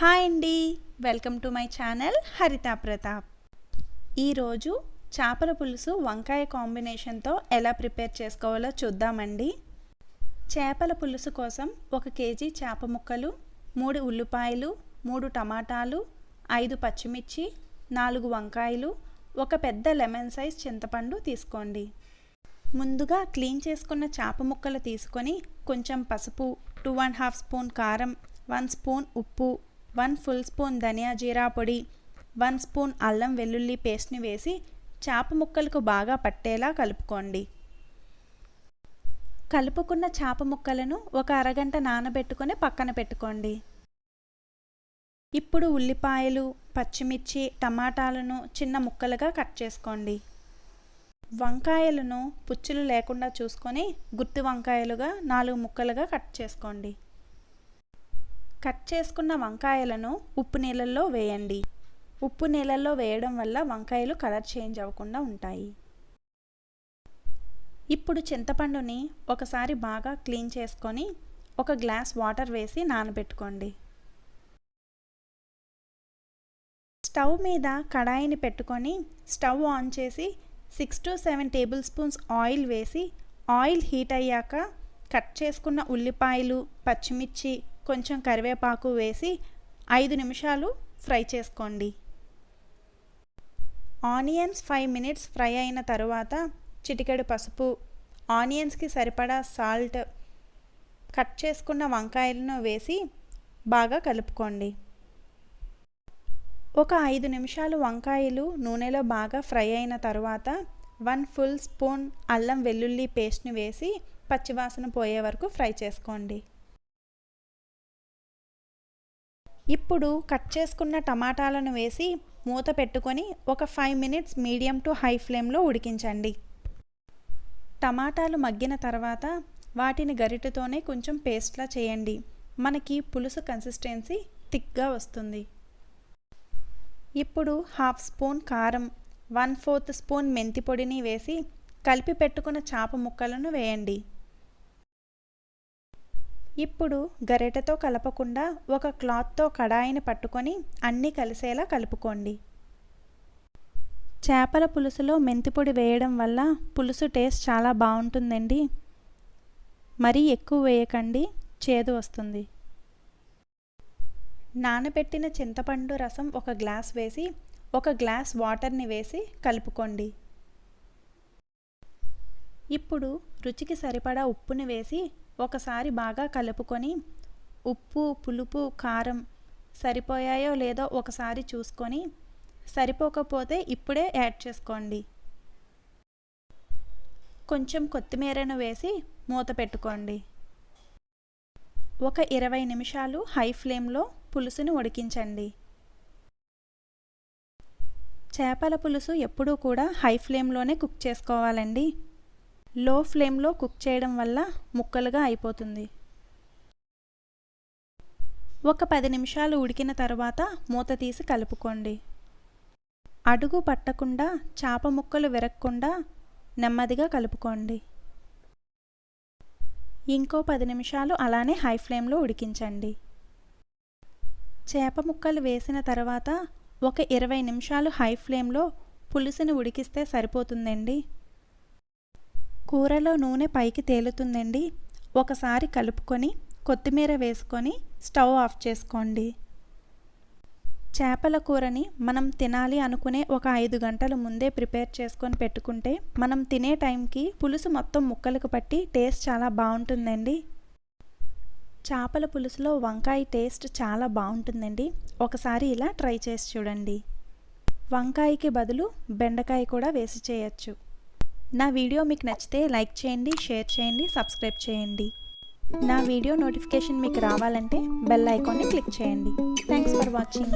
Hi అండి, welcome to my channel Haritha Pratap. ఈరోజు చేపల పులుసు వంకాయ కాంబినేషన్తో ఎలా ప్రిపేర్ చేసుకోవాలో చూద్దామండి. చేపల పులుసు కోసం 1 కేజీ చేప ముక్కలు, 3 ఉల్లిపాయలు, 3 టమాటాలు, 5 పచ్చిమిర్చి, 4 వంకాయలు, ఒక పెద్ద లెమన్ సైజ్ చింతపండు తీసుకోండి. ముందుగా క్లీన్ చేసుకున్న చేప ముక్కలు తీసుకొని కొంచెం పసుపు, 2½ స్పూన్ కారం, 1 స్పూన్ ఉప్పు, 1 ఫుల్ స్పూన్ ధనియా జీరా పొడి, 1 స్పూన్ అల్లం వెల్లుల్లి పేస్ట్ని వేసి చేప ముక్కలకు బాగా పట్టేలా కలుపుకోండి. కలుపుకున్న చేప ముక్కలను ఒక అరగంట నానబెట్టుకొని పక్కన పెట్టుకోండి. ఇప్పుడు ఉల్లిపాయలు, పచ్చిమిర్చి, టమాటాలను చిన్న ముక్కలుగా కట్ చేసుకోండి. వంకాయలను పుచ్చులు లేకుండా చూసుకొని గుత్తి వంకాయలుగా 4 ముక్కలుగా కట్ చేసుకోండి. కట్ చేసుకున్న వంకాయలను ఉప్పు నీళ్ళల్లో వేయండి. ఉప్పు నీళ్ళల్లో వేయడం వల్ల వంకాయలు కలర్ చేంజ్ అవ్వకుండా ఉంటాయి. ఇప్పుడు చింతపండుని ఒకసారి బాగా క్లీన్ చేసుకొని 1 గ్లాస్ వాటర్ వేసి నానబెట్టుకోండి. స్టవ్ మీద కడాయిని పెట్టుకొని స్టవ్ ఆన్ చేసి 6 to 7 టేబుల్ స్పూన్స్ ఆయిల్ వేసి ఆయిల్ హీట్ అయ్యాక కట్ చేసుకున్న ఉల్లిపాయలు, పచ్చిమిర్చి, కొంచెం కరివేపాకు వేసి 5 నిమిషాలు ఫ్రై చేసుకోండి. ఆనియన్స్ 5 మినిట్స్ ఫ్రై అయిన తరువాత చిటికెడు పసుపు, ఆనియన్స్కి సరిపడా సాల్ట్, కట్ చేసుకున్న వంకాయలను వేసి బాగా కలుపుకోండి. ఒక 5 నిమిషాలు వంకాయలు నూనెలో బాగా ఫ్రై అయిన తరువాత 1 ఫుల్ స్పూన్ అల్లం వెల్లుల్లి పేస్ట్ని వేసి పచ్చివాసన పోయే వరకు ఫ్రై చేసుకోండి. ఇప్పుడు కట్ చేసుకున్న టమాటాలను వేసి మూత పెట్టుకొని ఒక 5 మినిట్స్ మీడియం టు హై ఫ్లేమ్లో ఉడికించండి. టమాటాలు మగ్గిన తర్వాత వాటిని గరిటెతోనే కొంచెం పేస్ట్లా చేయండి. మనకి పులుసు కన్సిస్టెన్సీ థిక్గా వస్తుంది. ఇప్పుడు 1/2 స్పూన్ కారం, 1/4 స్పూన్ మెంతి పొడిని వేసి కలిపి పెట్టుకున్న చేప ముక్కలను వేయండి. ఇప్పుడు గరిటెతో కలపకుండా ఒక క్లాత్తో కడాయిని పట్టుకొని అన్నీ కలిసేలా కలుపుకోండి. చేపల పులుసులో మెంతిపొడి వేయడం వల్ల పులుసు టేస్ట్ చాలా బాగుంటుందండి. మరీ ఎక్కువ వేయకండి, చేదు వస్తుంది. నానబెట్టిన చింతపండు రసం 1 గ్లాస్ వేసి 1 గ్లాస్ వాటర్ని వేసి కలుపుకోండి. ఇప్పుడు రుచికి సరిపడా ఉప్పుని వేసి ఒకసారి బాగా కలుపుకొని ఉప్పు, పులుపు, కారం సరిపోయాయో లేదో ఒకసారి చూసుకొని సరిపోకపోతే ఇప్పుడే యాడ్ చేసుకోండి. కొంచెం కొత్తిమీరను వేసి మూత పెట్టుకోండి. ఒక 20 నిమిషాలు హై ఫ్లేమ్లో పులుసుని ఉడికించండి. చేపల పులుసు ఎప్పుడూ కూడా హై ఫ్లేమ్లోనే కుక్ చేసుకోవాలండి. లో ఫ్లేమ్లో కుక్ చేయడం వల్ల ముక్కలుగా అయిపోతుంది. ఒక 10 నిమిషాలు ఉడికిన తర్వాత మూత తీసి కలుపుకోండి. అడుగు పట్టకుండా చేప ముక్కలు విరగకుండా నెమ్మదిగా కలుపుకోండి. ఇంకో 10 నిమిషాలు అలానే హై ఫ్లేమ్లో ఉడికించండి. చేప ముక్కలు వేసిన తర్వాత ఒక 20 నిమిషాలు హై ఫ్లేమ్లో పులుసుని ఉడికిస్తే సరిపోతుందండి. కూరలో నూనె పైకి తేలుతుందండి. ఒకసారి కలుపుకొని కొత్తిమీర వేసుకొని స్టవ్ ఆఫ్ చేసుకోండి. చేపల కూరని మనం తినాలి అనుకునే ఒక 5 గంటల ముందే ప్రిపేర్ చేసుకొని పెట్టుకుంటే మనం తినే టైంకి పులుసు మొత్తం ముక్కలకు పట్టి టేస్ట్ చాలా బాగుంటుందండి. చేపల పులుసులో వంకాయ టేస్ట్ చాలా బాగుంటుందండి. ఒకసారి ఇలా ట్రై చేసి చూడండి. వంకాయకి బదులు బెండకాయ కూడా వేసి చేయొచ్చు. నా వీడియో మీకు నచ్చితే లైక్ చేయండి, షేర్ చేయండి, సబ్స్క్రైబ్ చేయండి. నా వీడియో నోటిఫికేషన్ మీకు రావాలంటే బెల్ ఐకాన్ని క్లిక్ చేయండి. Thanks for watching.